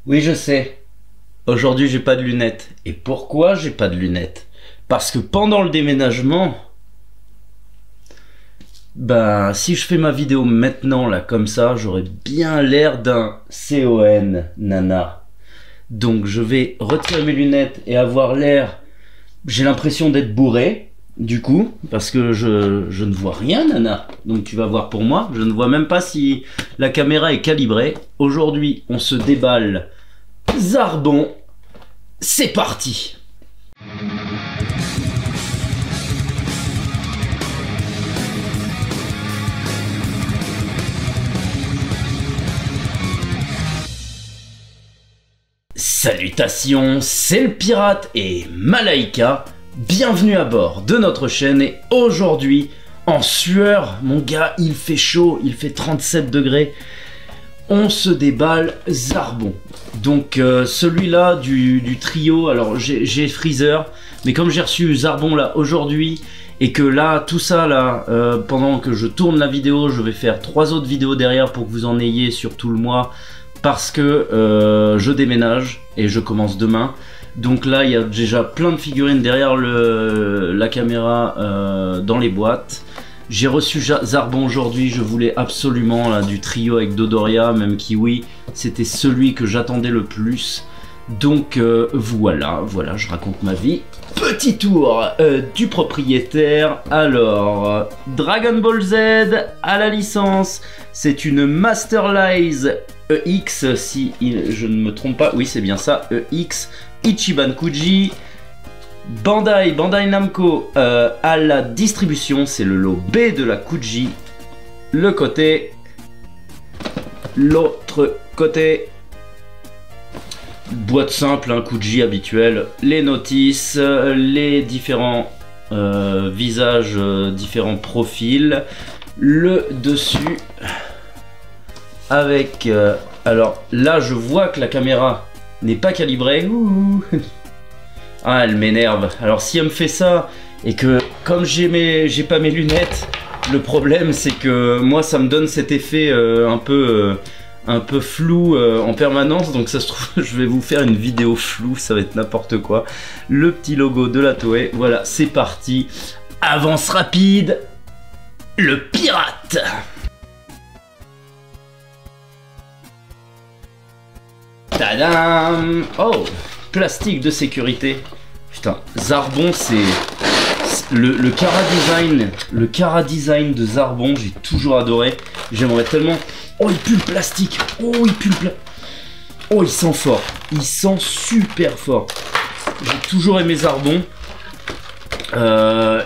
Oui, je sais. Aujourd'hui, j'ai pas de lunettes. Et pourquoi j'ai pas de lunettes? Parce que pendant le déménagement, si je fais ma vidéo maintenant, là, comme ça, j'aurais bien l'air d'un CON, nana. Donc, je vais retirer mes lunettes et avoir l'air... J'ai l'impression d'être bourré, du coup, parce que je ne vois rien, nana. Donc, tu vas voir pour moi. Je ne vois même pas si la caméra est calibrée. Aujourd'hui, on se déballe Zarbon. C'est parti! Salutations, c'est le pirate et Malaika. Bienvenue à bord de notre chaîne et aujourd'hui, en sueur, mon gars, il fait chaud, il fait 37 degrés. On se déballe Zarbon. Donc celui-là du trio, alors j'ai Freezer, mais comme j'ai reçu Zarbon là aujourd'hui, et que là, tout ça là, pendant que je tourne la vidéo, je vais faire 3 autres vidéos derrière pour que vous en ayez sur tout le mois, parce que je déménage et je commence demain. Donc là, il y a déjà plein de figurines derrière la caméra dans les boîtes. J'ai reçu Zarbon aujourd'hui, je voulais absolument là, du trio avec Dodoria, même Kiwi, c'était celui que j'attendais le plus. Donc voilà, je raconte ma vie. Petit tour du propriétaire. Alors, Dragon Ball Z à la licence, c'est une Masterlize EX, si je ne me trompe pas, oui c'est bien ça, EX, Ichiban Kuji. Bandai Namco à la distribution, c'est le lot B de la Kuji. Le côté, l'autre côté, boîte simple, un Kuji habituel, les notices, les différents visages, différents profils, le dessus avec... alors là je vois que la caméra n'est pas calibrée. Ouh. Ah, elle m'énerve. Alors si elle me fait ça et que comme j'ai pas mes lunettes, le problème c'est que moi ça me donne cet effet un peu flou en permanence. Donc ça se trouve je vais vous faire une vidéo floue, ça va être n'importe quoi. Le petit logo de la Toei. Voilà, c'est parti. Avance rapide. Le pirate. Tadam! Oh, plastique de sécurité. Putain, Zarbon, c'est le Cara design de Zarbon, j'ai toujours adoré. J'aimerais tellement. Oh, il pue le plastique. Oh, il pue le Oh, il sent fort. Il sent super fort. J'ai toujours aimé Zarbon.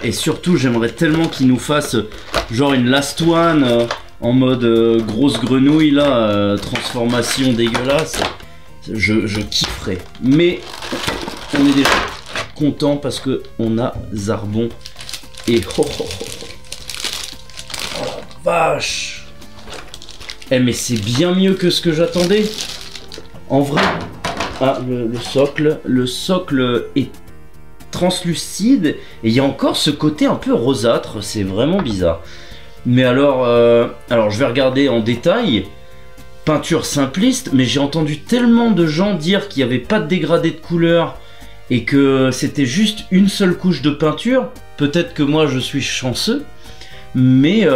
Et surtout, j'aimerais tellement qu'il nous fasse genre une last one en mode grosse grenouille là, transformation dégueulasse. Je kifferais. Mais on est déjà content parce que on a Zarbon et oh vache. Eh mais c'est bien mieux que ce que j'attendais. En vrai. Ah, le socle est translucide et il y a encore ce côté un peu rosâtre, c'est vraiment bizarre. Mais alors je vais regarder en détail. Peinture simpliste, mais j'ai entendu tellement de gens dire qu'il n'y avait pas de dégradé de couleur et que c'était juste une seule couche de peinture. Peut-être que moi je suis chanceux, mais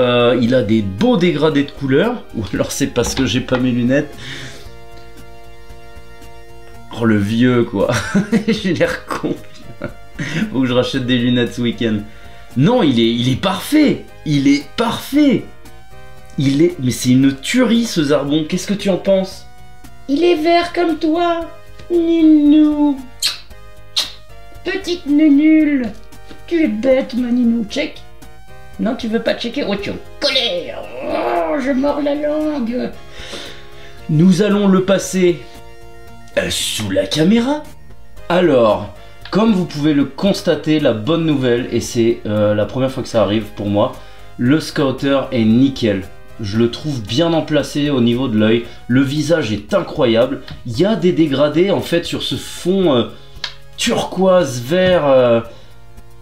il a des beaux dégradés de couleur, ou alors c'est parce que j'ai pas mes lunettes. Oh le vieux quoi, j'ai l'air con. Faut que je rachète des lunettes ce week-end. Non, il est parfait, il est parfait. Mais c'est une tuerie ce Zarbon, qu'est-ce que tu en penses? Il est vert comme toi, Ninou. Petite nunule. Tu es bête, ma Ninou, check. Non, tu veux pas checker? Oh, tu es colère. Oh, je mords la langue. Nous allons le passer sous la caméra. Alors, comme vous pouvez le constater, la bonne nouvelle, et c'est la première fois que ça arrive pour moi, le scouter est nickel. Je le trouve bien emplacé au niveau de l'œil. Le visage est incroyable. Il y a des dégradés en fait sur ce fond turquoise vert.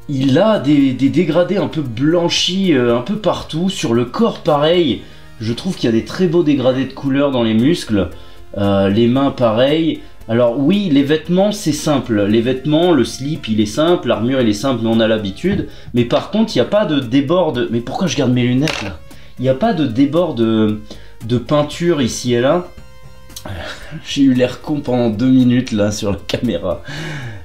Il a des dégradés un peu blanchis un peu partout. Sur le corps pareil. Je trouve qu'il y a des très beaux dégradés de couleurs dans les muscles. Les mains pareil. Alors oui, les vêtements c'est simple, les vêtements, le slip il est simple, l'armure il est simple mais on a l'habitude. Mais par contre il n'y a pas de débord de... Mais pourquoi je garde mes lunettes là? Il n'y a pas de débord de peinture ici et là. J'ai eu l'air con pendant 2 minutes là sur la caméra.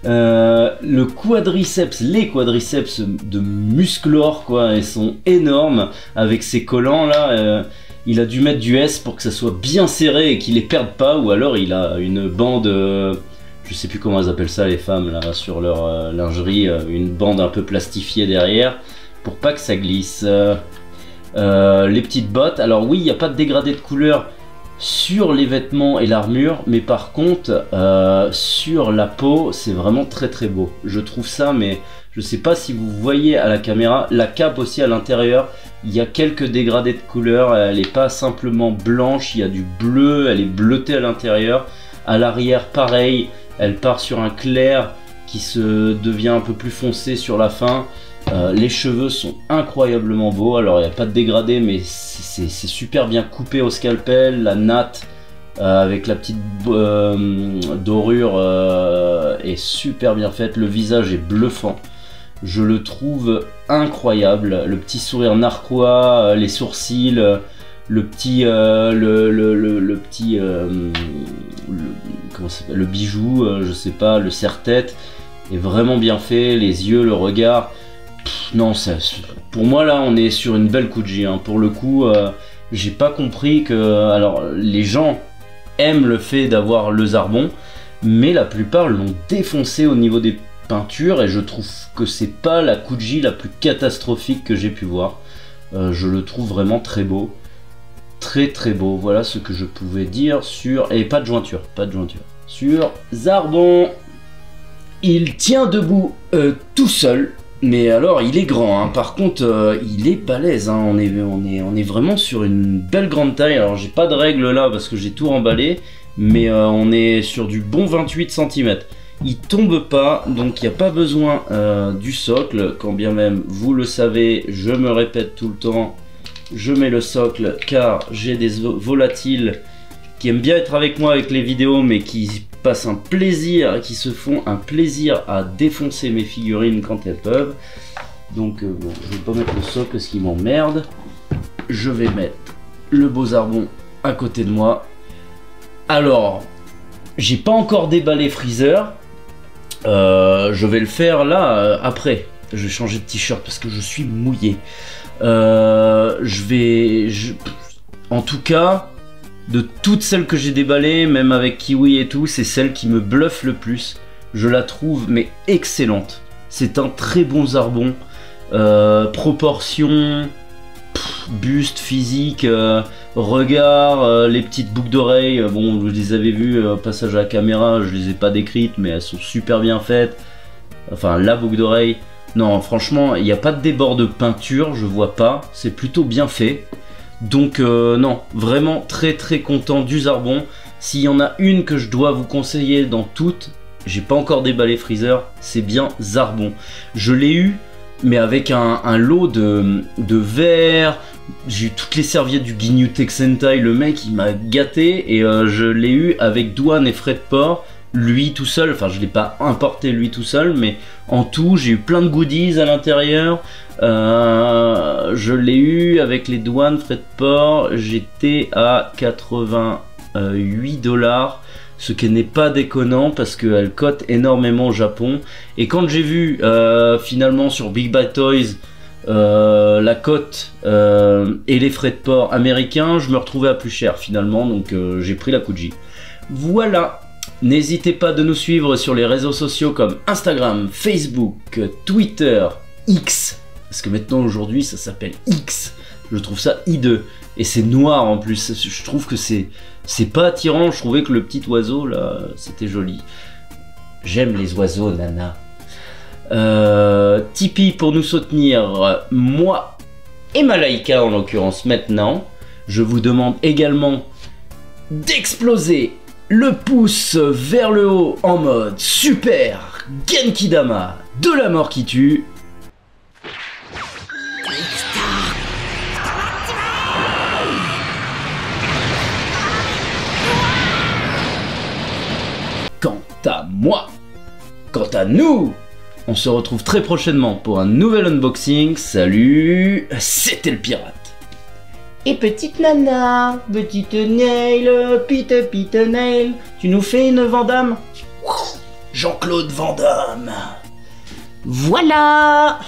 Le quadriceps, les quadriceps de Musclor quoi, ils sont énormes avec ces collants là. Il a dû mettre du S pour que ça soit bien serré et qu'il les perde pas, ou alors il a une bande, je sais plus comment elles appellent ça les femmes là sur leur lingerie, une bande un peu plastifiée derrière pour pas que ça glisse. Les petites bottes, alors oui il n'y a pas de dégradé de couleur sur les vêtements et l'armure, mais par contre sur la peau c'est vraiment très très beau. Je trouve ça, mais je sais pas si vous voyez à la caméra, la cape aussi à l'intérieur, il y a quelques dégradés de couleur, elle n'est pas simplement blanche, il y a du bleu, elle est bleutée à l'intérieur. À l'arrière pareil, elle part sur un clair qui se devient un peu plus foncé sur la fin. Les cheveux sont incroyablement beaux, alors il n'y a pas de dégradé mais c'est super bien coupé au scalpel, la natte avec la petite dorure est super bien faite, le visage est bluffant. Je le trouve incroyable, le petit sourire narquois, les sourcils, le petit, comment ça s'appelle, le bijou, je sais pas, le serre-tête est vraiment bien fait, les yeux, le regard. Non, pour moi là, on est sur une belle Kuji. Hein. Pour le coup, j'ai pas compris que, alors les gens aiment le fait d'avoir le Zarbon, mais la plupart l'ont défoncé au niveau des peinture et je trouve que c'est pas la Kuji la plus catastrophique que j'ai pu voir. Je le trouve vraiment très beau, très très beau. Voilà ce que je pouvais dire sur... Et pas de jointure sur Zarbon. Il tient debout tout seul, mais alors il est grand hein. Par contre il est balèze hein. On est vraiment sur une belle grande taille. Alors j'ai pas de règle là parce que j'ai tout remballé, mais on est sur du bon 28 cm. Il tombe pas, donc il n'y a pas besoin du socle, quand bien même vous le savez, je me répète tout le temps, je mets le socle car j'ai des volatiles qui aiment bien être avec moi avec les vidéos mais qui passent un plaisir, qui se font un plaisir à défoncer mes figurines quand elles peuvent. Donc bon, je vais pas mettre le socle parce qu'il m'emmerde. Je vais mettre le beau Zarbon à côté de moi. Alors, j'ai pas encore déballé Freezer. Je vais le faire là après. Je vais changer de t-shirt parce que je suis mouillé. En tout cas, de toutes celles que j'ai déballées, même avec Kiwi et tout, c'est celle qui me bluffe le plus. Je la trouve mais excellente. C'est un très bon Zarbon. Proportion, buste, physique, regard, les petites boucles d'oreilles, bon vous les avez vues au passage à la caméra, je les ai pas décrites mais elles sont super bien faites. Enfin la boucle d'oreille, non franchement il n'y a pas de débord de peinture, je vois pas, c'est plutôt bien fait. Donc non, vraiment très très content du Zarbon. S'il y en a une que je dois vous conseiller dans toutes, j'ai pas encore déballé Freezer, c'est bien Zarbon. Je l'ai eu mais avec un lot de verre. J'ai eu toutes les serviettes du Ginyu Sentai, le mec il m'a gâté. Et je l'ai eu avec douane et frais de port, lui tout seul, enfin je l'ai pas importé lui tout seul, mais en tout j'ai eu plein de goodies à l'intérieur. Je l'ai eu avec les douanes, frais de port, j'étais à 88 $, ce qui n'est pas déconnant parce qu'elle cote énormément au Japon. Et quand j'ai vu finalement sur Big Bad Toys la cote et les frais de port américains, je me retrouvais à plus cher finalement, donc j'ai pris la Kuji. Voilà, n'hésitez pas de nous suivre sur les réseaux sociaux comme Instagram, Facebook, Twitter, X, parce que maintenant aujourd'hui ça s'appelle X, je trouve ça hideux, et c'est noir en plus, je trouve que c'est pas attirant, je trouvais que le petit oiseau là, c'était joli. J'aime les oiseaux, nana. Tipeee pour nous soutenir, moi et Malaika en l'occurrence maintenant. Je vous demande également d'exploser le pouce vers le haut en mode super Genkidama de la mort qui tue. quant à moi, quant à nous, on se retrouve très prochainement pour un nouvel unboxing. Salut, c'était le pirate. Et petite nana, petite nail, pite nail, tu nous fais une Vandame? Jean-Claude Van Damme. Voilà.